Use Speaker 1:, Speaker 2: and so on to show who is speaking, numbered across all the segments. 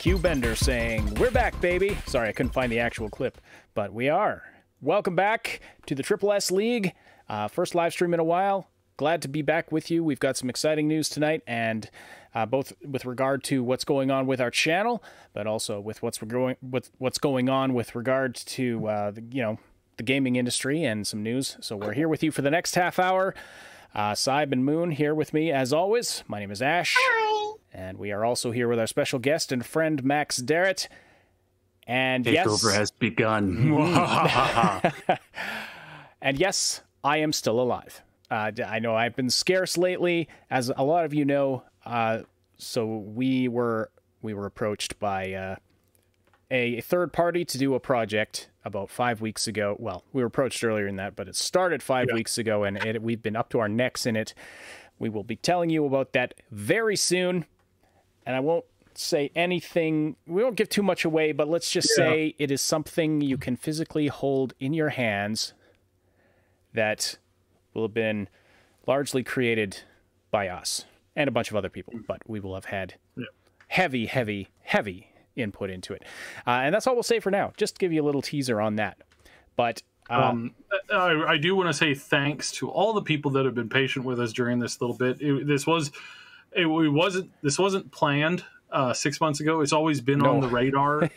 Speaker 1: Q Bender saying, "We're back, baby." Sorry, I couldn't find the actual clip, but we are. Welcome back to the Triple S League. First live stream in a while. Glad to be back with you. We've got some exciting news tonight, and both with regard to what's going on with our channel, but also with what's going on with regard to the gaming industry and some news. So we're here with you for the next half hour. Saib and Moon here with me as always. My name is Ash.
Speaker 2: Hi.
Speaker 1: And we are also here with our special guest and friend Max Derrat. And
Speaker 3: Takeover has begun.
Speaker 1: And yes, I am still alive. I know I've been scarce lately, as a lot of you know. So we were approached by a third party to do a project about 5 weeks ago. Well, we were approached earlier than that, but it started 5 weeks ago, and we've been up to our necks in it. We will be telling you about that very soon, and I won't say anything. We won't give too much away, but let's just say it is something you can physically hold in your hands that will have been largely created by us and a bunch of other people, but we will have had heavy input into it. And that's all we'll say for now. Just to give you a little teaser on that. But
Speaker 4: I do want to say thanks to all the people that have been patient with us during this little bit. This wasn't planned 6 months ago. It's always been on the radar.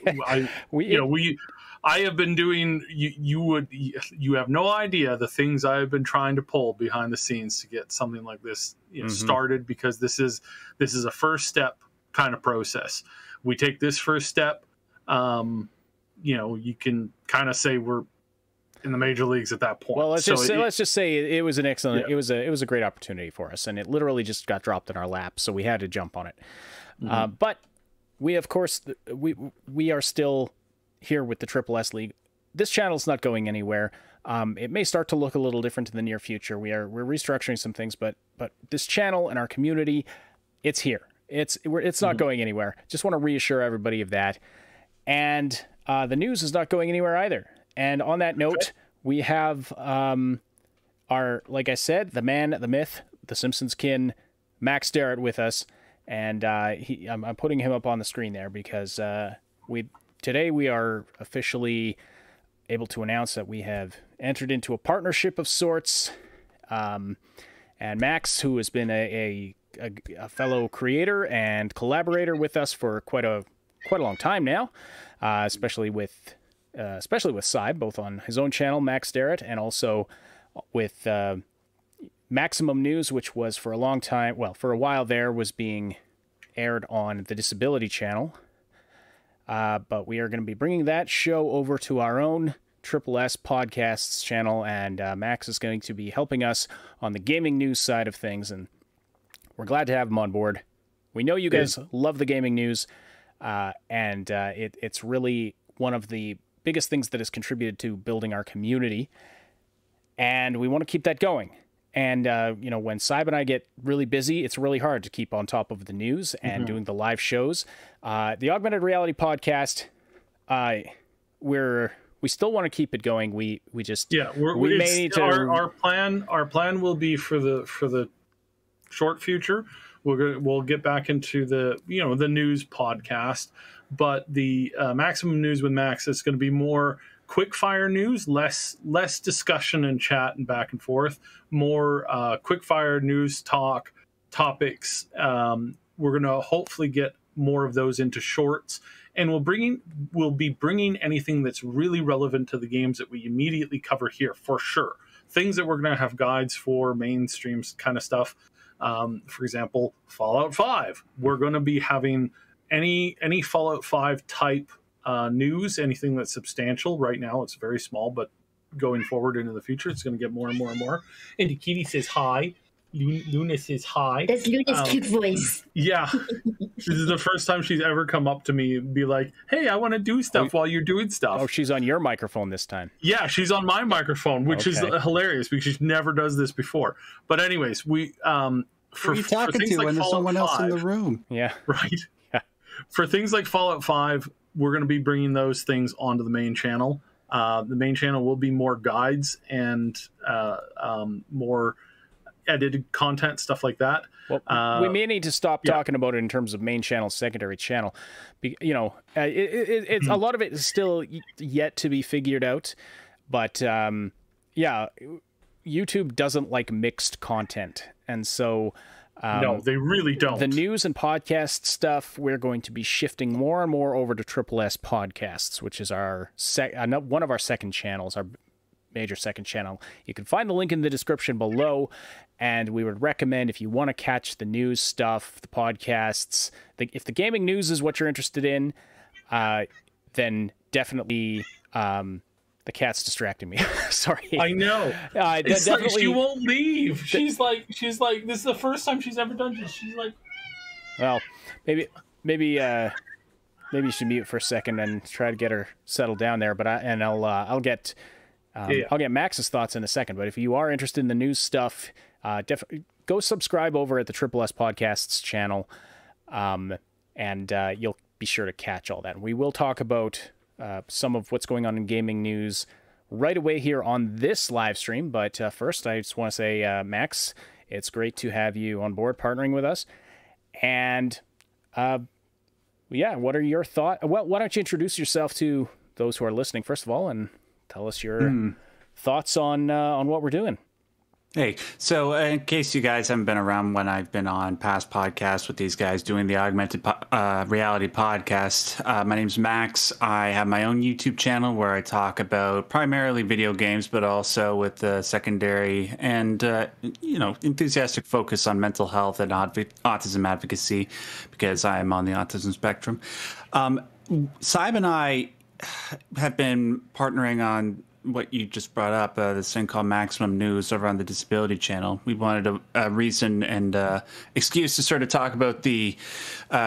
Speaker 4: I have been doing. You have no idea the things I have been trying to pull behind the scenes to get something like this started, because this is a first step kind of process. We take this first step. You can kind of say we're in the major leagues at that point.
Speaker 1: Well, let's just say it was an excellent. It was a great opportunity for us, and it literally just got dropped in our lap, so we had to jump on it. But we, of course, we are still here with the Triple S League. This channel's not going anywhere. It may start to look a little different in the near future. We're restructuring some things, but this channel and our community, it's here. It's not going anywhere. Just want to reassure everybody of that. And the news is not going anywhere either. And on that note, we have our, like I said, the man, the myth, the Simpsons kin, Max Derrat with us. And I'm putting him up on the screen there because today we are officially able to announce that we have entered into a partnership of sorts. And Max, who has been a fellow creator and collaborator with us for quite a long time now, especially with Saib, both on his own channel, Max Derrat, and also with Maximum News, which was for a long time, well, for a while there, was being aired on the Disability Channel. But we are going to be bringing that show over to our own Triple S Podcasts channel, and Max is going to be helping us on the gaming news side of things, and we're glad to have him on board. We know you guys love the gaming news, and it's really one of the biggest things that has contributed to building our community, and we want to keep that going. And, when Saib and I get really busy, it's really hard to keep on top of the news and doing the live shows. The Augmented Reality Podcast, we still want to keep it going. We just we may need to.
Speaker 4: Our plan will be for the short future. We'll get back into the news podcast, but the Maximum News with Max is going to be more quick fire news, less discussion and chat and back and forth, more quick fire news topics. We're going to hopefully get more of those into shorts, and we'll be bringing anything that's really relevant to the games that we immediately cover here for sure. Things that we're going to have guides for, mainstream kind of stuff. For example, Fallout 5. We're going to be having any Fallout 5 type news, anything that's substantial. Right now it's very small, but going forward into the future it's going to get more and more and more. And Kitty says hi. Luna says hi.
Speaker 2: That's Luna's cute voice.
Speaker 4: Yeah. This is the first time she's ever come up to me and be like, hey, I want to do stuff while you're doing stuff.
Speaker 1: Oh, she's on your microphone this time.
Speaker 4: Yeah, she's on my microphone, which is hilarious because she never does this before. But anyways,
Speaker 3: Who are you talking to when there's someone else in the room?
Speaker 1: Yeah.
Speaker 4: Right. Yeah. For things like Fallout 5, we're going to be bringing those things onto the main channel. The main channel will be more guides and more edited content, stuff like that.
Speaker 1: Well, we may need to stop talking about it in terms of main channel, secondary channel. You know, it's a lot of it is still yet to be figured out. But yeah, YouTube doesn't like mixed content, and so
Speaker 4: no, they really don't.
Speaker 1: The news and podcast stuff, we're going to be shifting more and more over to Triple S Podcasts, which is our one of our second channels, our major second channel. You can find the link in the description below, and we would recommend, if you want to catch the news stuff, the podcasts, if the gaming news is what you're interested in, then definitely. The cat's distracting me. Sorry.
Speaker 4: I know. It's definitely... like she won't leave. She's like, this is the first time she's ever done this. She's like,
Speaker 1: well, maybe you should mute for a second and try to get her settled down there. But I'll get Max's thoughts in a second. But if you are interested in the news stuff, definitely go subscribe over at the Triple S Podcasts channel, and you'll be sure to catch all that. We will talk about some of what's going on in gaming news right away here on this live stream. But first, I just want to say, Max, it's great to have you on board partnering with us. And yeah, what are your thoughts? Well, why don't you introduce yourself to those who are listening, first of all, and tell us your thoughts on what we're doing.
Speaker 2: Hey, so in case you guys haven't been around when I've been on past podcasts with these guys doing the augmented reality podcast, my name's Max. I have my own YouTube channel where I talk about primarily video games, but also with the secondary and, enthusiastic focus on mental health and autism advocacy, because I am on the autism spectrum. Saib and I have been partnering on what you just brought up, this thing called Maximum News over on the Disability Channel. We wanted a reason and excuse to sort of talk about the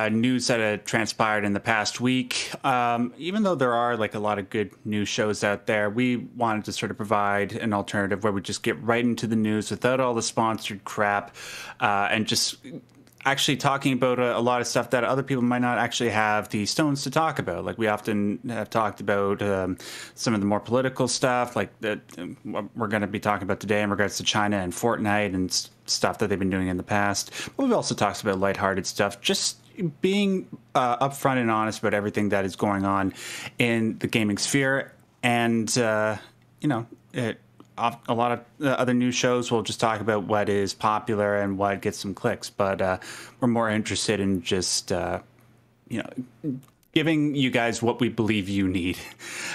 Speaker 2: news that had transpired in the past week. Even though there are like a lot of good news shows out there, we wanted to sort of provide an alternative where we just get right into the news without all the sponsored crap, and just actually talking about a lot of stuff that other people might not actually have the stones to talk about. Like we often have talked about some of the more political stuff, like that we're going to be talking about today in regards to China and Fortnite and stuff that they've been doing in the past. But we've also talked about lighthearted stuff, just being upfront and honest about everything that is going on in the gaming sphere. And, a lot of other news shows will just talk about what is popular and what gets some clicks, but we're more interested in just giving you guys what we believe you need.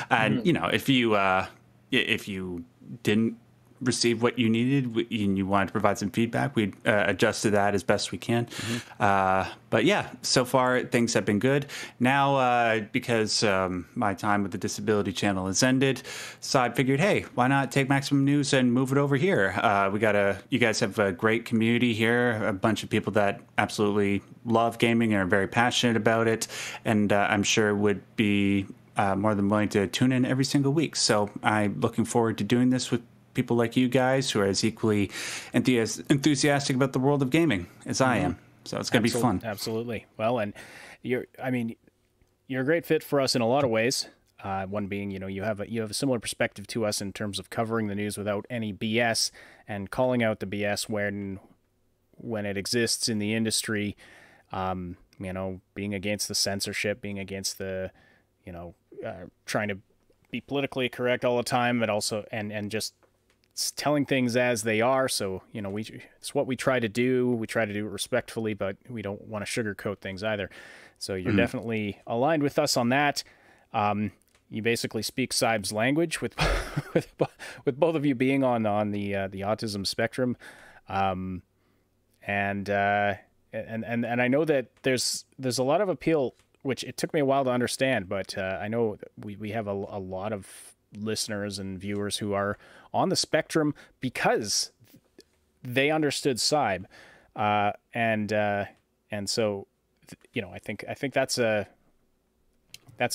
Speaker 2: And if you didn't receive what you needed and you wanted to provide some feedback, we'd adjust to that as best we can. But yeah, so far things have been good. Now, because my time with the Disability Channel has ended, so I figured, hey, why not take Maximum News and move it over here? You guys have a great community here, a bunch of people that absolutely love gaming and are very passionate about it, and I'm sure would be more than willing to tune in every single week. So I'm looking forward to doing this with people like you guys who are as equally enthusiastic about the world of gaming as I am. So it's going to be fun.
Speaker 1: Absolutely. Well, and you're a great fit for us in a lot of ways. One being, you have a similar perspective to us in terms of covering the news without any BS and calling out the BS when it exists in the industry. Being against the censorship, being against the, trying to be politically correct all the time, but also and just telling things as they are. So, it's what we try to do. We try to do it respectfully, but we don't want to sugarcoat things either. So you're definitely aligned with us on that. You basically speak Saib's language with both of you being on the autism spectrum. And I know that there's a lot of appeal, which it took me a while to understand, but I know we have a lot of listeners and viewers who are on the spectrum because they understood Saib, and so I think that's a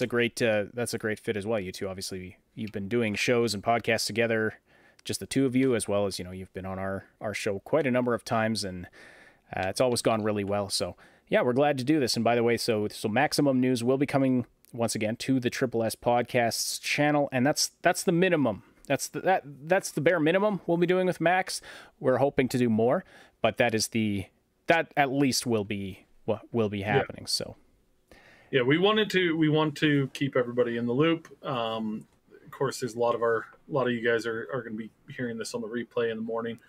Speaker 1: great fit as well. You two, obviously, you've been doing shows and podcasts together, just the two of you, as well as you've been on our show quite a number of times, and it's always gone really well. So yeah, we're glad to do this. And by the way, so Maximum News will be coming once again to the Triple S Podcasts channel, and that's the minimum. That's the bare minimum we'll be doing with Max. We're hoping to do more, but that at least will be what will be happening.
Speaker 4: Yeah.
Speaker 1: So
Speaker 4: yeah, we want to keep everybody in the loop. Of course, there's a lot of you guys are going to be hearing this on the replay in the morning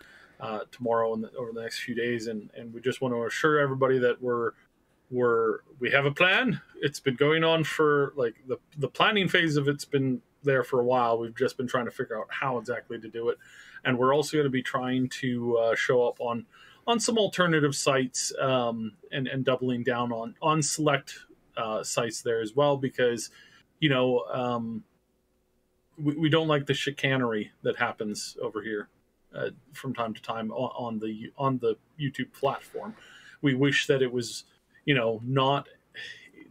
Speaker 4: tomorrow and over the next few days, and we just want to assure everybody that we have a plan. It's been going on for like the planning phase of it's been there for a while. We've just been trying to figure out how exactly to do it, and we're also going to be trying to show up on some alternative sites and doubling down on select sites there as well, because we don't like the chicanery that happens over here from time to time on the YouTube platform. We wish that it was not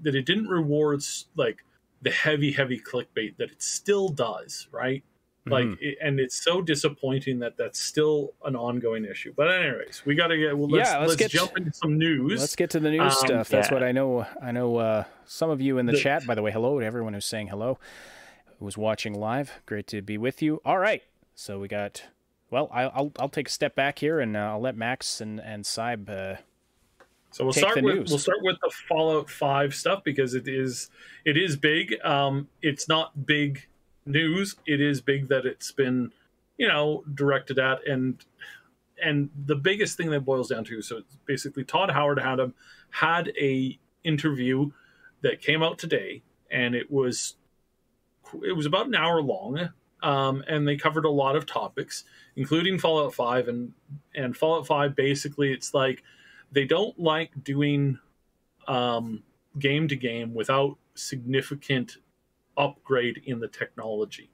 Speaker 4: that it didn't reward like the heavy clickbait that it still does, right? Like, and it's so disappointing that that's still an ongoing issue. But anyways, we got to get. Well, let's jump into some news.
Speaker 1: Let's get to the news stuff. That's what I know. I know some of you in the chat. By the way, hello to everyone who's saying hello, who's watching live. Great to be with you. All right, so we got. Well, I'll take a step back here and I'll let Max and Saib.
Speaker 4: So we'll start with the Fallout 5 stuff because it is big. It's not big news. It is big that it's been directed at, and the biggest thing that boils down to, so it's basically Todd Howard had a interview that came out today, and it was about an hour long, and they covered a lot of topics, including Fallout 5, and Fallout 5 basically it's like they don't like doing game to game without significant upgrade in the technology.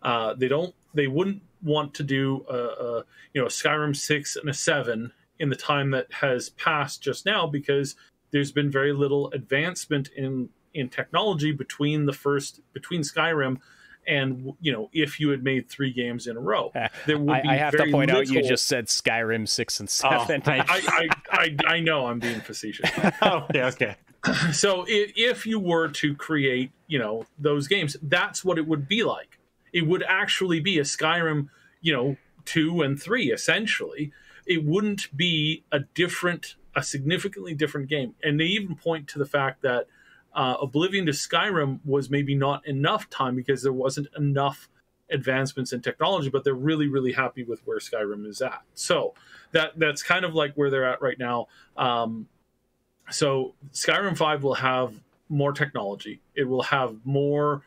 Speaker 4: They wouldn't want to do a Skyrim 6 and a 7 in the time that has passed just now, because there's been very little advancement in technology between Skyrim and if you had made 3 games in a row, there would be
Speaker 1: I have to point out you just said Skyrim 6 and 7.
Speaker 4: I know I'm being facetious.
Speaker 2: Oh, yeah, okay.
Speaker 4: So if you were to create those games, that's what it would be like. It would actually be a Skyrim 2 and 3 essentially. It wouldn't be a significantly different game. And they even point to the fact that Oblivion to Skyrim was maybe not enough time because there wasn't enough advancements in technology, but they're really, really happy with where Skyrim is at. So that's kind of like where they're at right now. So Skyrim 5 will have more technology. It will have more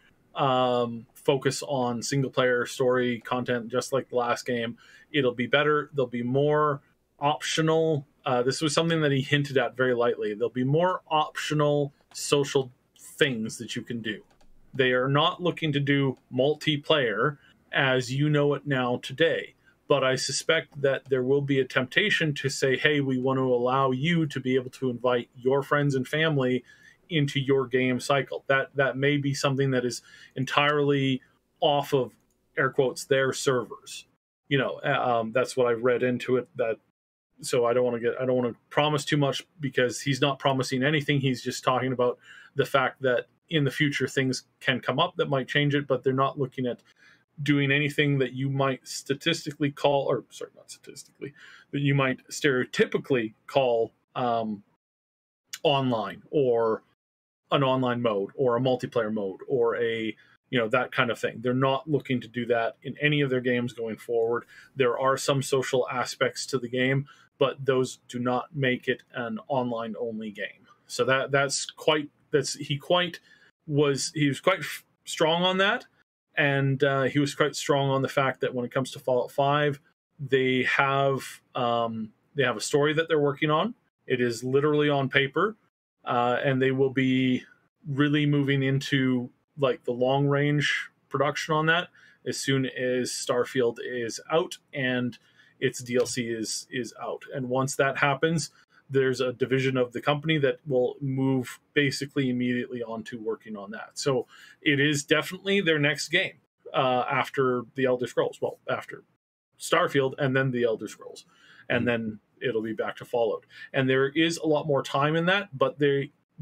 Speaker 4: focus on single player story content, just like the last game. It'll be better. There'll be more optional. This was something that he hinted at very lightly. There'll be more optional social things that you can do. They are not looking to do multiplayer as you know it now today. But I suspect that there will be a temptation to say, hey, we want to allow you to be able to invite your friends and family into your game cycle. That may be something that is entirely off of, air quotes, their servers. That's what I've read into it. So I don't want to promise too much, because he's not promising anything. He's just talking about the fact that in the future things can come up that might change it, but they're not looking at doing anything that you might statistically call, or sorry, not statistically, that you might stereotypically call online, or an online mode, or a multiplayer mode, or a that kind of thing. They're not looking to do that in any of their games going forward. There are some social aspects to the game, but those do not make it an online only game. So he was quite strong on that. And he was quite strong on the fact that when it comes to Fallout 5, they have a story that they're working on. It is literally on paper, and they will be really moving into like the long range production on that as soon as Starfield is out and its DLC is out. And once that happens, there's a division of the company that will move basically immediately onto working on that. So it is definitely their next game after the Elder Scrolls. Well, after Starfield and then the Elder Scrolls. And then it'll be back to Fallout. And there is a lot more time in that, but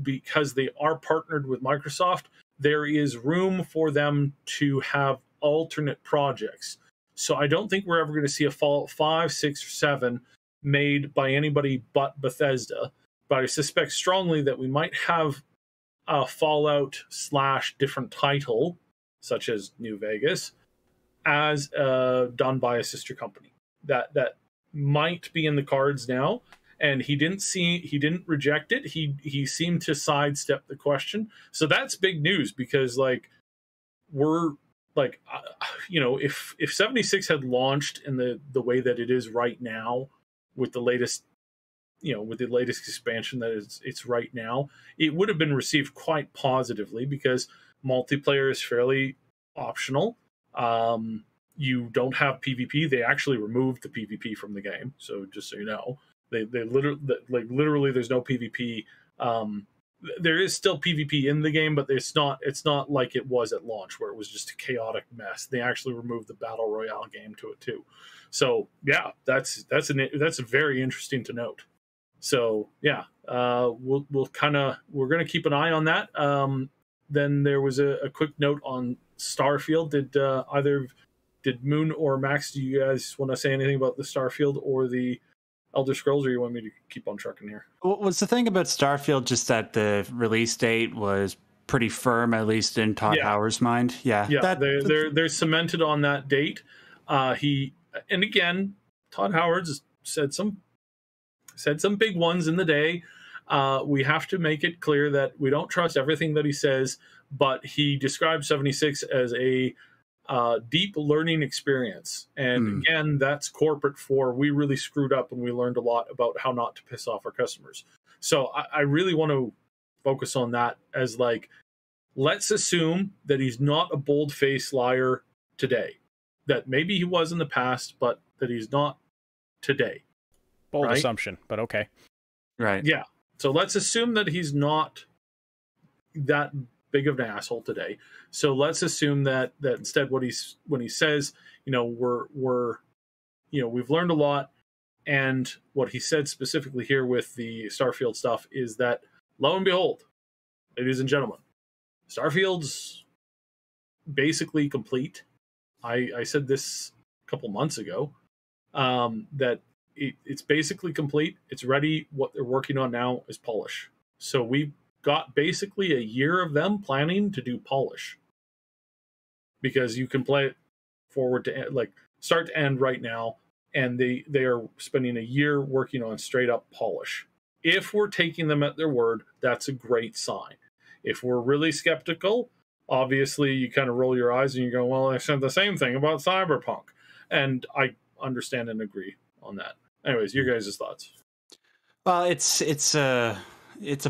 Speaker 4: because they are partnered with Microsoft, there is room for them to have alternate projects. So I don't think we're ever going to see a Fallout 5, 6, or 7 made by anybody but Bethesda. But I suspect strongly that we might have a Fallout / different title, such as New Vegas, as done by a sister company. That might be in the cards now. And he didn't reject it. He seemed to sidestep the question. So that's big news, because like we're like, if 76 had launched in the way that it is right now, with the latest expansion that it's right now, it would have been received quite positively, because multiplayer is fairly optional. You don't have PvP. They actually removed the PvP from the game. So just so you know, they literally there's no PvP. There is still PvP in the game, but it's not like it was at launch, where it was just a chaotic mess. They actually removed the battle royale game to it too. So yeah, that's very interesting to note. So yeah, we're going to keep an eye on that. Then there was a quick note on Starfield. Did Moon or Max, do you guys want to say anything about the Starfield or the Elder Scrolls, or you want me to keep on trucking here?
Speaker 2: Was the thing about Starfield just that the release date was pretty firm, at least in Todd Howard's mind? Yeah,
Speaker 4: they're cemented on that date. And again, Todd Howard's said some big ones in the day. We have to make it clear that we don't trust everything that he says, but he described 76 as a deep learning experience. And again, that's corporate for, we really screwed up and we learned a lot about how not to piss off our customers. So I really want to focus on that as like, let's assume that he's not a bold-faced liar today. That maybe he was in the past, but that he's not today.
Speaker 1: Bold assumption, but okay.
Speaker 2: Right.
Speaker 4: Yeah. So let's assume that he's not that big of an asshole today. So let's assume that instead when he says, we've learned a lot, and what he said specifically here with the Starfield stuff is that, lo and behold, ladies and gentlemen, Starfield's basically complete. I said this a couple months ago, that it's basically complete. It's ready. What they're working on now is polish. So we've got basically a year of them planning to do polish, because you can play it forward to end, like start to end right now, and they are spending a year working on straight up polish. If we're taking them at their word, that's a great sign. If we're really skeptical, obviously you kind of roll your eyes and you go, well, I said the same thing about Cyberpunk. And I understand and agree on that. Anyways, your guys' thoughts.
Speaker 2: Well, it's a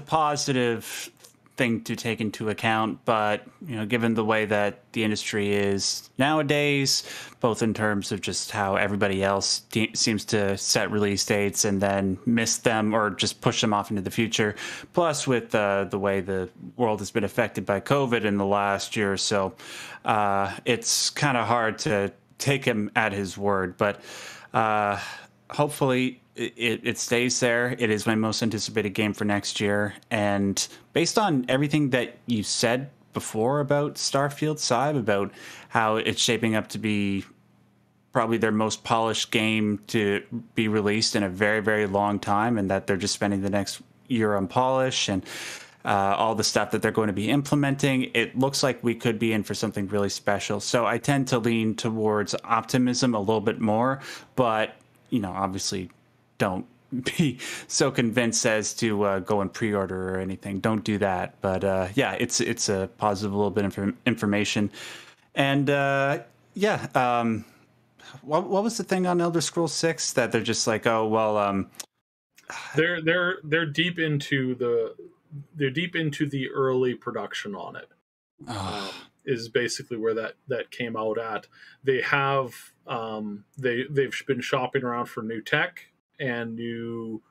Speaker 2: positive thing to take into account, but given the way that the industry is nowadays, both in terms of just how everybody else seems to set release dates and then miss them or just push them off into the future, plus with the way the world has been affected by COVID in the last year or so, it's kind of hard to take him at his word. But hopefully it stays there. It is my most anticipated game for next year. And based on everything that you said before about Starfield, Saib, about how it's shaping up to be probably their most polished game to be released in a very, very long time, and that they're just spending the next year on polish and all the stuff that they're going to be implementing, it looks like we could be in for something really special. So I tend to lean towards optimism a little bit more, but obviously don't be so convinced as to go and pre-order or anything. Don't do that. But yeah, it's a positive little bit of information. And what was the thing on Elder Scrolls 6 that they're just like, oh well,
Speaker 4: they're deep into the early production on it. Is basically where that came out at. They have they've been shopping around for new tech and new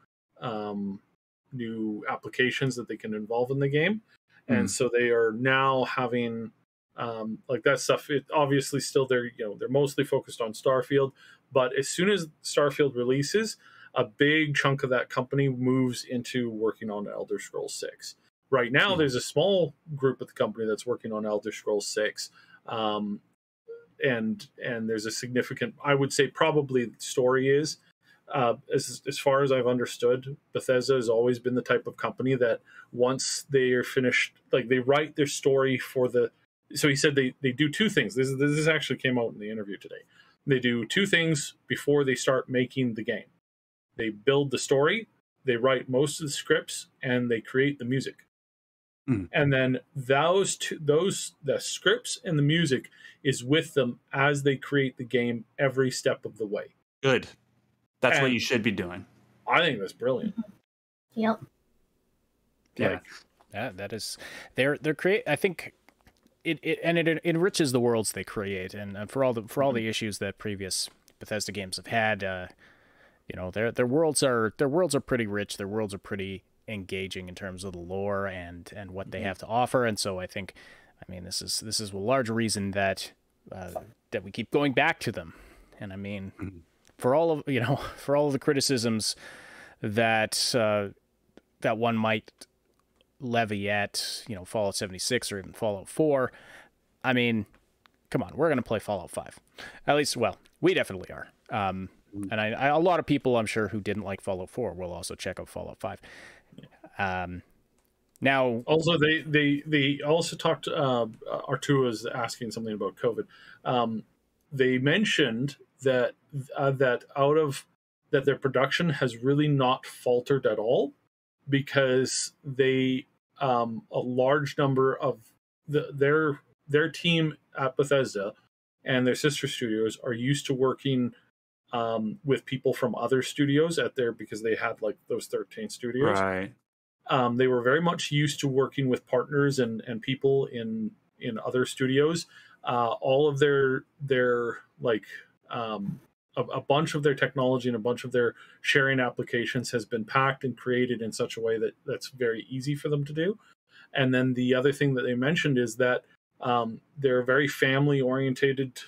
Speaker 4: applications that they can involve in the game, and so they are now having like that stuff. It obviously still they're mostly focused on Starfield, but as soon as Starfield releases, a big chunk of that company moves into working on Elder Scrolls 6. Right now, there's a small group at the company that's working on Elder Scrolls 6. and there's a significant, I would say probably story is, as far as I've understood, Bethesda has always been the type of company that once they are finished, like they write their story for the. So he said they do two things. This actually came out in the interview today. They do two things before they start making the game. They build the story, they write most of the scripts, and they create the music. And then the scripts and the music is with them as they create the game every step of the way.
Speaker 2: Good. That's what you should be doing.
Speaker 4: I think that's brilliant.
Speaker 5: Yep.
Speaker 1: Yeah. That is they're create. I think it enriches the worlds they create, and for all the issues that previous Bethesda games have had, their worlds are pretty rich. Their worlds are pretty engaging in terms of the lore and what they have to offer. And so I think, this is a large reason that we keep going back to them. And for all of the criticisms that one might levy at Fallout 76 or even Fallout 4, come on, we're going to play Fallout 5. At least, well, we definitely are. And a lot of people, I'm sure, who didn't like Fallout 4 will also check out Fallout 5. Now, also
Speaker 4: they also talked. Arturo was asking something about COVID. They mentioned that their production has really not faltered at all, because they a large number of their team at Bethesda and their sister studios are used to working with people from other studios because they had like those 13 studios.
Speaker 2: Right.
Speaker 4: They were very much used to working with partners and people in other studios. All of their like a bunch of their technology and a bunch of their sharing applications has been packed and created in such a way that's very easy for them to do. And then the other thing that they mentioned is that they're a very family orientated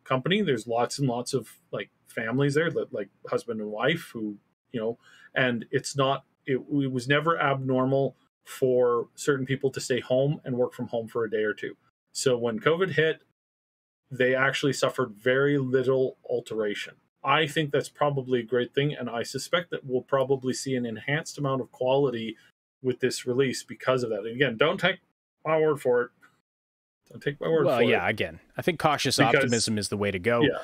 Speaker 4: company. There's lots and lots of like families there, like husband and wife who, and it was never abnormal for certain people to stay home and work from home for a day or two. So when COVID hit, they actually suffered very little alteration. I think that's probably a great thing, and I suspect that we'll probably see an enhanced amount of quality with this release because of that. And again, don't take my word for it. Don't take my word for it.
Speaker 1: Well, yeah, again, I think cautious optimism is the way to go.
Speaker 4: Yeah.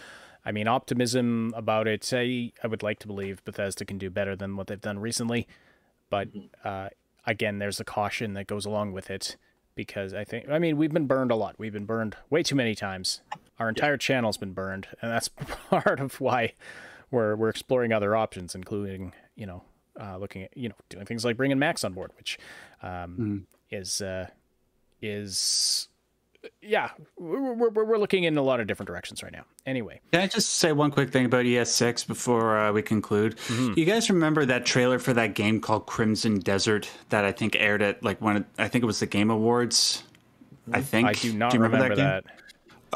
Speaker 1: Optimism about it, I would like to believe Bethesda can do better than what they've done recently. But again, there's a caution that goes along with it, because we've been burned a lot. We've been burned way too many times. Our entire channel's been burned, and that's part of why we're exploring other options, including looking at doing things like bringing Max on board, which is we're looking in a lot of different directions right now. Anyway,
Speaker 2: can I just say one quick thing about ES6 before we conclude? You guys remember that trailer for that game called Crimson Desert that I think aired at I think it was the Game Awards? I think.
Speaker 1: I do not remember that.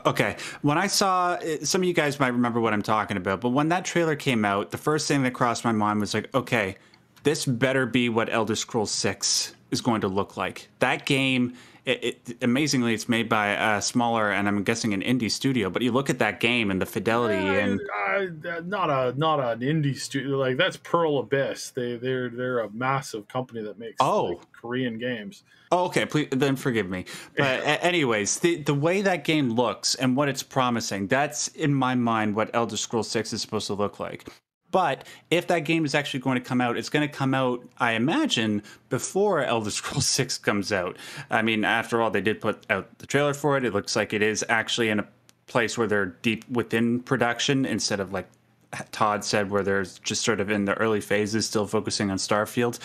Speaker 2: Okay. When I saw it, some of you guys might remember what I'm talking about, but when that trailer came out, the first thing that crossed my mind was like, okay, this better be what Elder Scrolls 6 is going to look like. That game, amazingly, it's made by a smaller, and I'm guessing an indie studio, but you look at that game and the fidelity and
Speaker 4: not an indie studio. Like, that's Pearl Abyss. They're a massive company that makes Korean games.
Speaker 2: Oh, okay. Please, then forgive me. But anyways, the way that game looks and what it's promising, that's in my mind what Elder Scrolls 6 is supposed to look like. But if that game is actually going to come out, it's going to come out, I imagine, before Elder Scrolls 6 comes out. After all, they did put out the trailer for it. It looks like it is actually in a place where they're deep within production instead of, like Todd said, where they're just sort of in the early phases, still focusing on Starfield.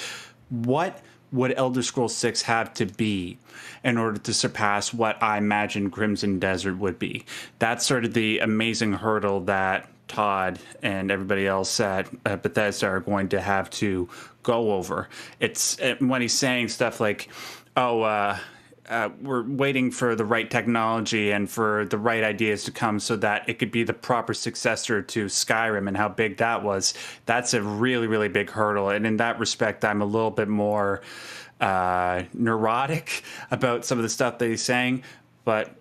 Speaker 2: What would Elder Scrolls 6 have to be in order to surpass what I imagine Crimson Desert would be? That's sort of the amazing hurdle that Todd and everybody else at Bethesda are going to have to go over. It's when he's saying stuff like, we're waiting for the right technology and for the right ideas to come so that it could be the proper successor to Skyrim, and how big that was. That's a really, really big hurdle. And in that respect, I'm a little bit more neurotic about some of the stuff that he's saying. But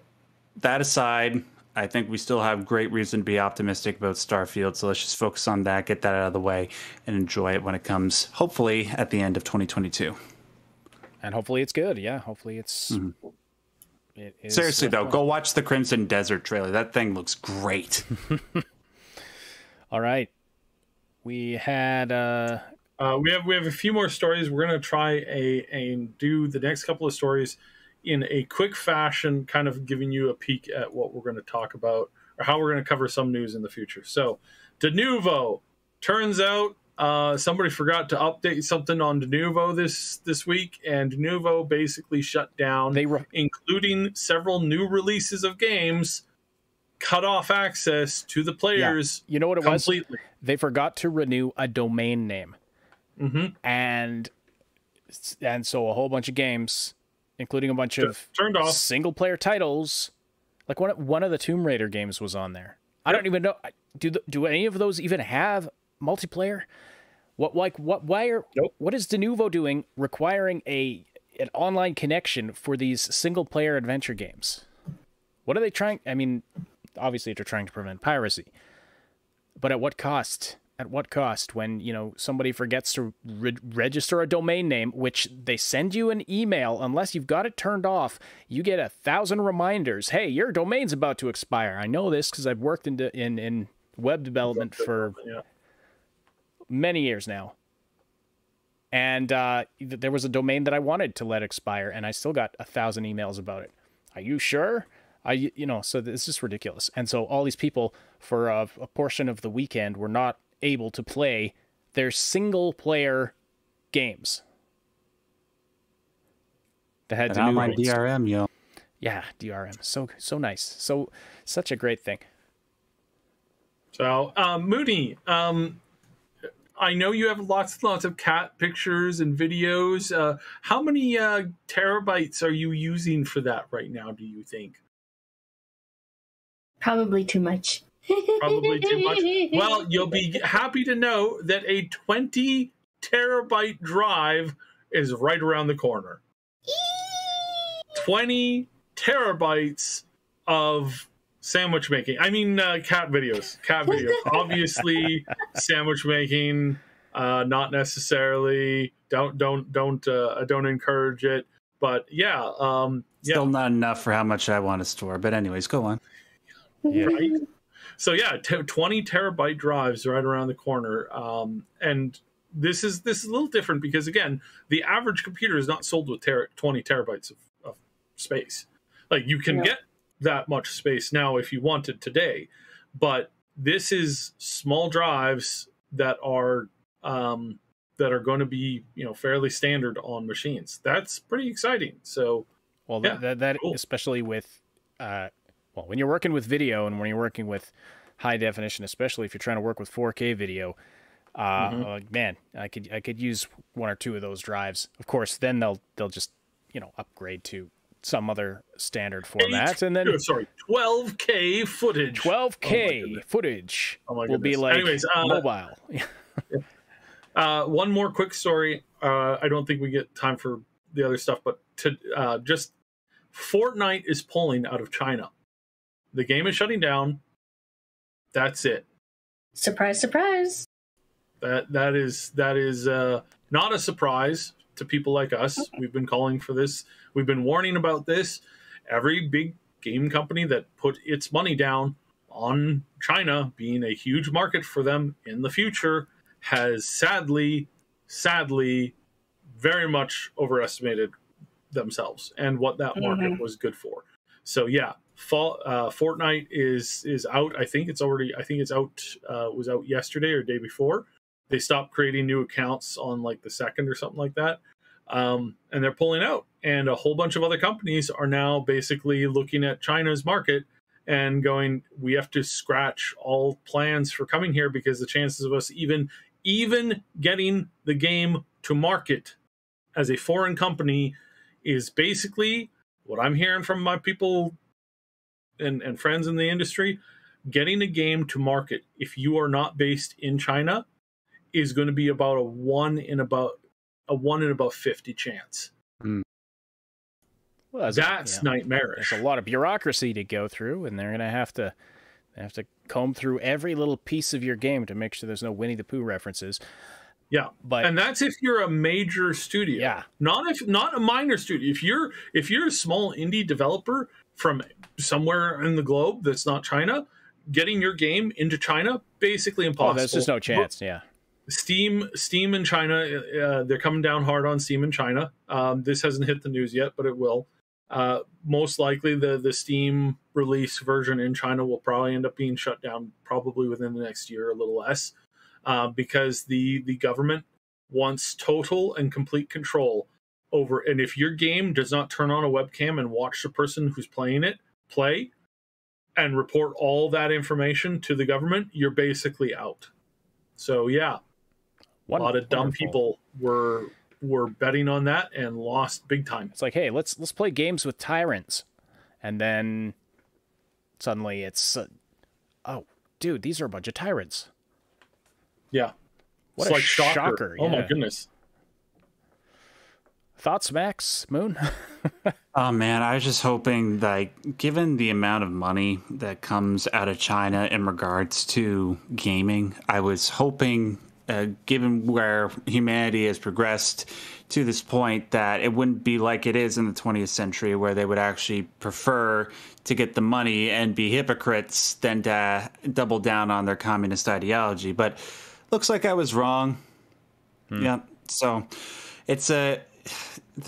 Speaker 2: that aside, I think we still have great reason to be optimistic about Starfield. So let's just focus on that, get that out of the way, and enjoy it when it comes, hopefully, at the end of 2022.
Speaker 1: And hopefully it's good. Yeah, hopefully it's... It is
Speaker 2: seriously, though, go watch the Crimson Desert trailer. That thing looks great.
Speaker 1: All right. We had...
Speaker 4: we have a few more stories. We're going to try and do the next couple of stories in a quick fashion, kind of giving you a peek at what we're going to talk about or how we're going to cover some news in the future. So, Denuvo. Turns out somebody forgot to update something on Denuvo this week, and Denuvo basically shut down, including several new releases of games, cut off access to the players.
Speaker 1: Yeah. You know what it
Speaker 4: completely.
Speaker 1: was? They forgot to renew a domain name. And so a whole bunch of games, including a bunch of
Speaker 4: turned off
Speaker 1: single player titles, like one of the Tomb Raider games was on there. I don't even know. Do any of those even have multiplayer? What is Denuvo doing requiring an online connection for these single player adventure games? What are they trying? I mean, obviously they're trying to prevent piracy, but at what cost? At what cost when, somebody forgets to register a domain name, which they send you an email, unless you've got it turned off, you get 1,000 reminders. Hey, your domain's about to expire. I know this because I've worked in web development for many years now. And there was a domain that I wanted to let expire, and I still got 1,000 emails about it. Are you sure? So this is just ridiculous. And so all these people, for a portion of the weekend, were not able to play their single player games that had to
Speaker 2: online DRM, yo.
Speaker 1: Yeah, DRM. So nice. Such a great thing.
Speaker 4: So, Moody, I know you have lots and lots of cat pictures and videos. How many terabytes are you using for that right now, do you think?
Speaker 5: Probably too much.
Speaker 4: Probably too much. Well, you'll be happy to know that a 20 terabyte drive is right around the corner. 20 terabytes of sandwich making. I mean, cat videos. Cat videos. Obviously, sandwich making. Not necessarily. Don't encourage it. But yeah.
Speaker 2: Still not enough for how much I want to store. But anyways, go on.
Speaker 1: Yeah.
Speaker 4: Right. So 20 terabyte drives right around the corner. And this is a little different because, again, the average computer is not sold with 20 terabytes of space. Like, you can get that much space now if you wanted today, but this is small drives that are going to be fairly standard on machines. That's pretty exciting. So,
Speaker 1: well, that cool. Especially with when you're working with video and when you're working with high definition, especially if you're trying to work with 4K video, man, I could use one or two of those drives. Of course, then they'll just upgrade to some other standard format, and then
Speaker 4: 12K footage.
Speaker 1: 12K footage will be like mobile.
Speaker 4: One more quick story. I don't think we get time for the other stuff, but just Fortnite is pulling out of China. The game is shutting down. That's it.
Speaker 5: Surprise, surprise.
Speaker 4: That is not a surprise to people like us. We've been calling for this. We've been warning about this. Every big game company that put its money down on China being a huge market for them in the future has sadly, very much overestimated themselves and what that market was good for. So yeah, Fortnite is out. I think it's out. Was out yesterday or day before. They stopped creating new accounts on like the 2nd or something like that. And they're pulling out. And a whole bunch of other companies are now basically looking at China's market and going, we have to scratch all plans for coming here because the chances of us even getting the game to market as a foreign company is basically what I'm hearing from my people and friends in the industry. Getting a game to market, if you are not based in China, is going to be about a 1 in about 50 chance.
Speaker 1: Well,
Speaker 4: that's nightmarish.
Speaker 1: There's a lot of bureaucracy to go through, and they're going to have to comb through every little piece of your game to make sure there's no Winnie the Pooh references.
Speaker 4: Yeah, and that's if you're a major studio.
Speaker 1: Yeah,
Speaker 4: not a minor studio. If you're a small indie developer from somewhere in the globe that's not China, getting your game into China basically impossible.
Speaker 1: Oh, there's just no chance. Yeah.
Speaker 4: Steam in China, they're coming down hard on Steam in China. This hasn't hit the news yet, but it will. Most likely, the Steam release version in China will probably end up being shut down probably within the next year, a little less, because the government wants total and complete control over. And if your game does not turn on a webcam and watch the person who's playing it play and report all that information to the government, you're basically out. So yeah. A lot of dumb people were betting on that and lost big time.
Speaker 1: It's like, hey, let's play games with tyrants, and then suddenly it's, oh, dude, these are a bunch of tyrants.
Speaker 4: Yeah,
Speaker 1: what
Speaker 4: it's
Speaker 1: a
Speaker 4: like
Speaker 1: shocker!
Speaker 4: Oh my goodness.
Speaker 1: Thoughts, Max Moon?
Speaker 2: Oh man, I was just hoping, like, given the amount of money that comes out of China in regards to gaming, I was hoping, given where humanity has progressed to this point, that it wouldn't be like it is in the 20th century, where they would actually prefer to get the money and be hypocrites than to double down on their communist ideology. But looks like I was wrong. Yeah, so it's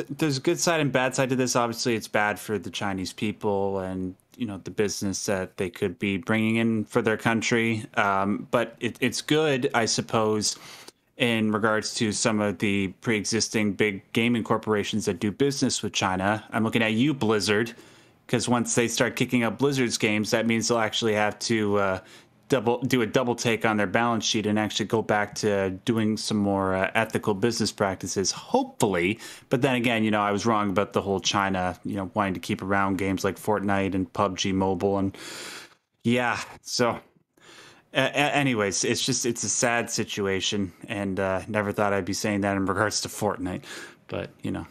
Speaker 2: there's a good side and bad side to this. Obviously, it's bad for the Chinese people and, you know, the business that they could be bringing in for their country. But it's good, I suppose, in regards to some of the pre-existing big gaming corporations that do business with China. I'm looking at you, Blizzard, because once they start kicking up Blizzard's games, that means they'll actually have to do a double take on their balance sheet and actually go back to doing some more ethical business practices, hopefully. But then again, you know, I was wrong about the whole China, you know, wanting to keep around games like Fortnite and PUBG Mobile. And yeah, so anyways, it's a sad situation, and never thought I'd be saying that in regards to Fortnite, but you know.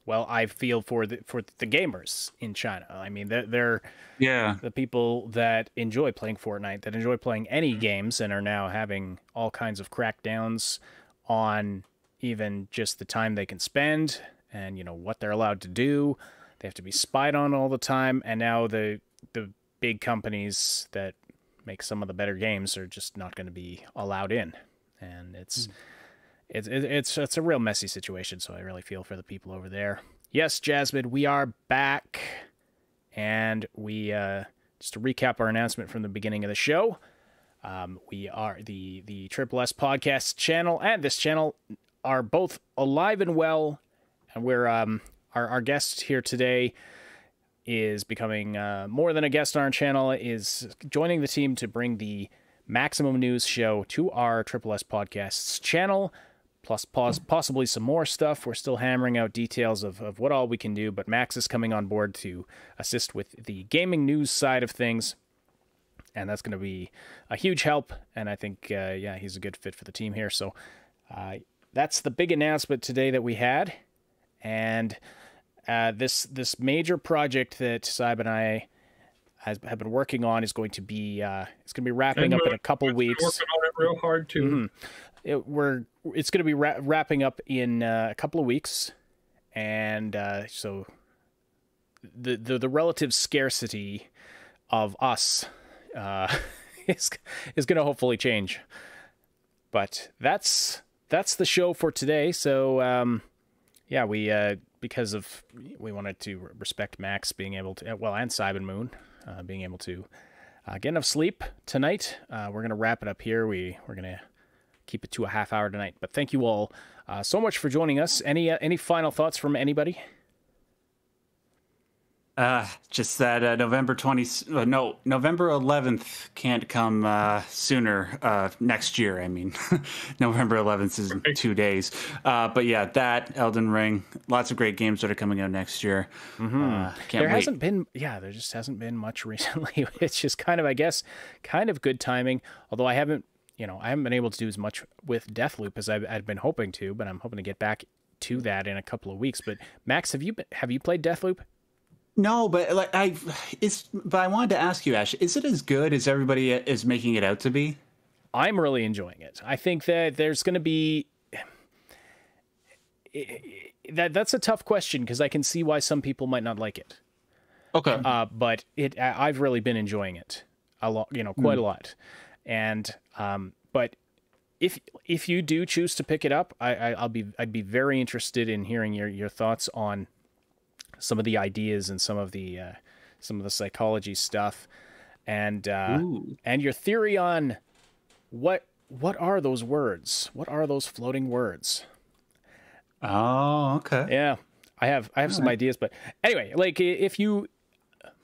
Speaker 1: Well, I feel for the gamers in China. I mean, they're the people that enjoy playing Fortnite, that enjoy playing any games, and are now having all kinds of crackdowns on even just the time they can spend and, you know, what they're allowed to do. They have to be spied on all the time, and now the big companies that make some of the better games are just not going to be allowed in, and it's a real messy situation. So I really feel for the people over there. Yes, Jasmine, we are back, and we just to recap our announcement from the beginning of the show. We are the Triple S Podcast channel and this channel are both alive and well, and we're our guest here today is becoming more than a guest on our channel, is joining the team to bring the Maximum News show to our Triple S Podcasts channel, plus possibly some more stuff. We're still hammering out details of what all we can do, but Max is coming on board to assist with the gaming news side of things, and that's going to be a huge help, and I think, he's a good fit for the team here. So that's the big announcement today that we had, and this major project that Saib and I have been working on is going to be wrapping up in a couple weeks.
Speaker 4: Working on it real hard too.
Speaker 1: Mm-hmm. It's going to be wrapping up in a couple of weeks, and so the relative scarcity of us is going to hopefully change. But that's the show for today. So because we wanted to respect Max being able to, and Simon Moon being able to get enough sleep tonight, we're going to wrap it up here. We're going to keep it to a half hour tonight. But thank you all so much for joining us. Any final thoughts from anybody?
Speaker 2: Just that November 11th can't come sooner next year. I mean, November 11th is in 2 days. But yeah, that Elden Ring, lots of great games that are coming out next year.
Speaker 1: Mm-hmm. There just hasn't been much recently. It's just kind of, I guess, kind of good timing. Although I haven't been able to do as much with Deathloop as I'd been hoping to, but I'm hoping to get back to that in a couple of weeks. But Max, have you played Deathloop?
Speaker 2: No, but but I wanted to ask you, Ash, is it as good as everybody is making it out to be?
Speaker 1: I'm really enjoying it. I think that there's going to be that's a tough question because I can see why some people might not like it.
Speaker 2: Okay.
Speaker 1: But I've really been enjoying it a lot, quite a lot. And but if you do choose to pick it up, I'd be very interested in hearing your thoughts on some of the ideas and some of the psychology stuff, and your theory on what are those words? What are those floating words?
Speaker 2: Oh, okay.
Speaker 1: Yeah, I have some ideas, but anyway, like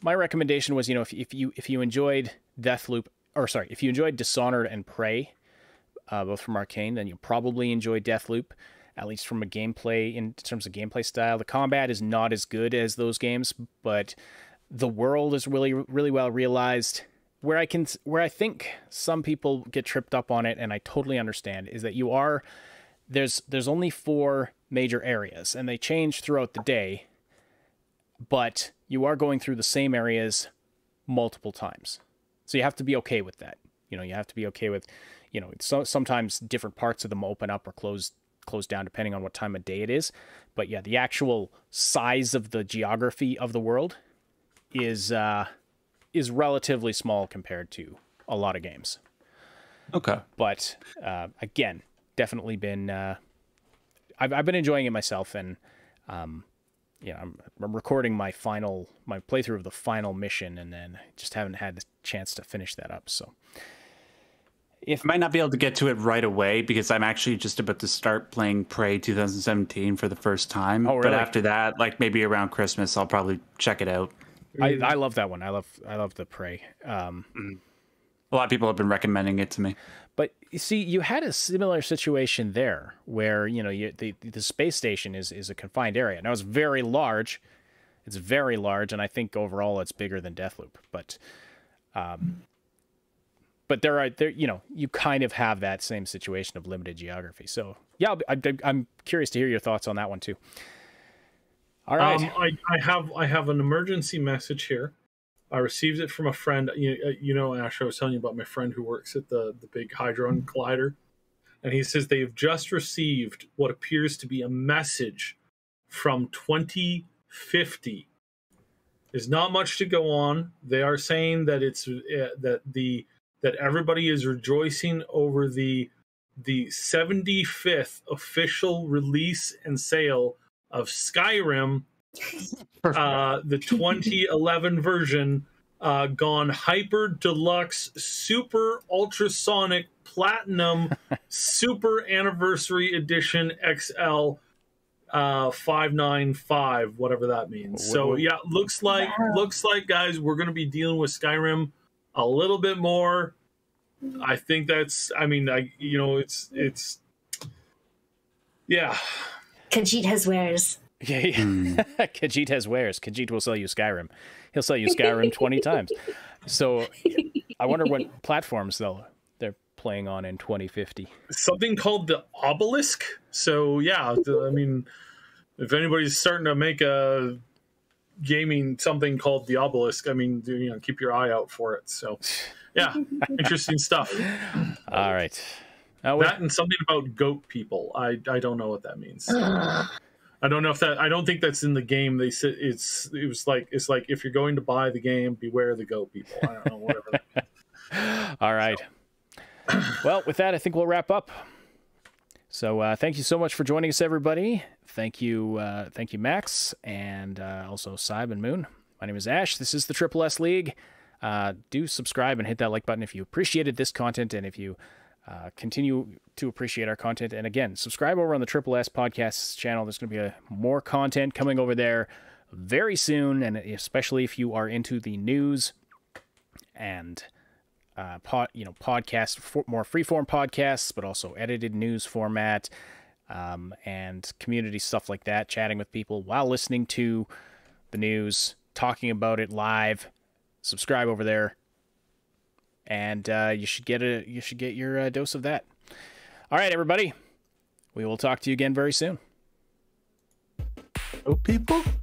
Speaker 1: my recommendation was, if you enjoyed Deathloop, if you enjoyed Dishonored and Prey, both from Arcane, then you'll probably enjoy Deathloop. At least from in terms of gameplay style. The combat is not as good as those games, but the world is really, really well realized. Where I think some people get tripped up on it, and I totally understand, is that there's only 4 major areas, and they change throughout the day, but you are going through the same areas multiple times. So you have to be okay with that. You have to be okay with, sometimes different parts of them open up or close down depending on what time of day it is. But yeah, the actual size of the geography of the world is relatively small compared to a lot of games.
Speaker 2: Okay.
Speaker 1: But again, definitely been I've been enjoying it myself, and I'm recording my playthrough of the final mission, and then just haven't had the chance to finish that up. So
Speaker 2: I might not be able to get to it right away because I'm actually just about to start playing Prey 2017 for the first time.
Speaker 1: Oh, really?
Speaker 2: But after that, like maybe around Christmas, I'll probably check it out.
Speaker 1: I love that one. I love the Prey.
Speaker 2: A lot of people have been recommending it to me.
Speaker 1: But you see, you had a similar situation there where the space station is a confined area. Now it's very large. It's very large, and I think overall it's bigger than Deathloop. But you kind of have that same situation of limited geography. So yeah, I'm curious to hear your thoughts on that one too. All right.
Speaker 4: I have an emergency message here. I received it from a friend. Ash, I was telling you about my friend who works at the big Hadron Collider, and he says they've just received what appears to be a message from 2050. There's not much to go on. They are saying that it's that everybody is rejoicing over the 75th official release and sale of Skyrim, the 2011 version, gone hyper deluxe, super ultrasonic platinum, super anniversary edition XL 595, whatever that means. So yeah, looks like guys, we're going to be dealing with Skyrim a little bit more. I think it's yeah.
Speaker 5: Khajiit has wares.
Speaker 1: Yeah. Khajiit has wares. Khajiit will sell you Skyrim. He'll sell you Skyrim 20 times. So I wonder what platforms they're playing on in 2050.
Speaker 4: Something called the Obelisk. So yeah, if anybody's starting to make a gaming something called the Obelisk, keep your eye out for it. So yeah, interesting stuff.
Speaker 1: All right.
Speaker 4: That and something about goat people. I don't know what that means. I don't know if that. I don't think that's in the game. They said it's like if you're going to buy the game, beware the goat people. I don't know, whatever that means.
Speaker 1: All right. Well, with that, I think we'll wrap up. So thank you so much for joining us, everybody. Thank you, Max, and also Saib and Moon. My name is Ash. This is the Triple S League. Do subscribe and hit that like button if you appreciated this content, and if you continue to appreciate our content. And again, subscribe over on the Triple S Podcasts channel. There's going to be more content coming over there very soon, and especially if you are into the news and podcast, more freeform podcasts, but also edited news format, and community stuff like that, chatting with people while listening to the news, talking about it live. Subscribe over there, and you should get your dose of that. All right, everybody. We will talk to you again very soon.
Speaker 3: people.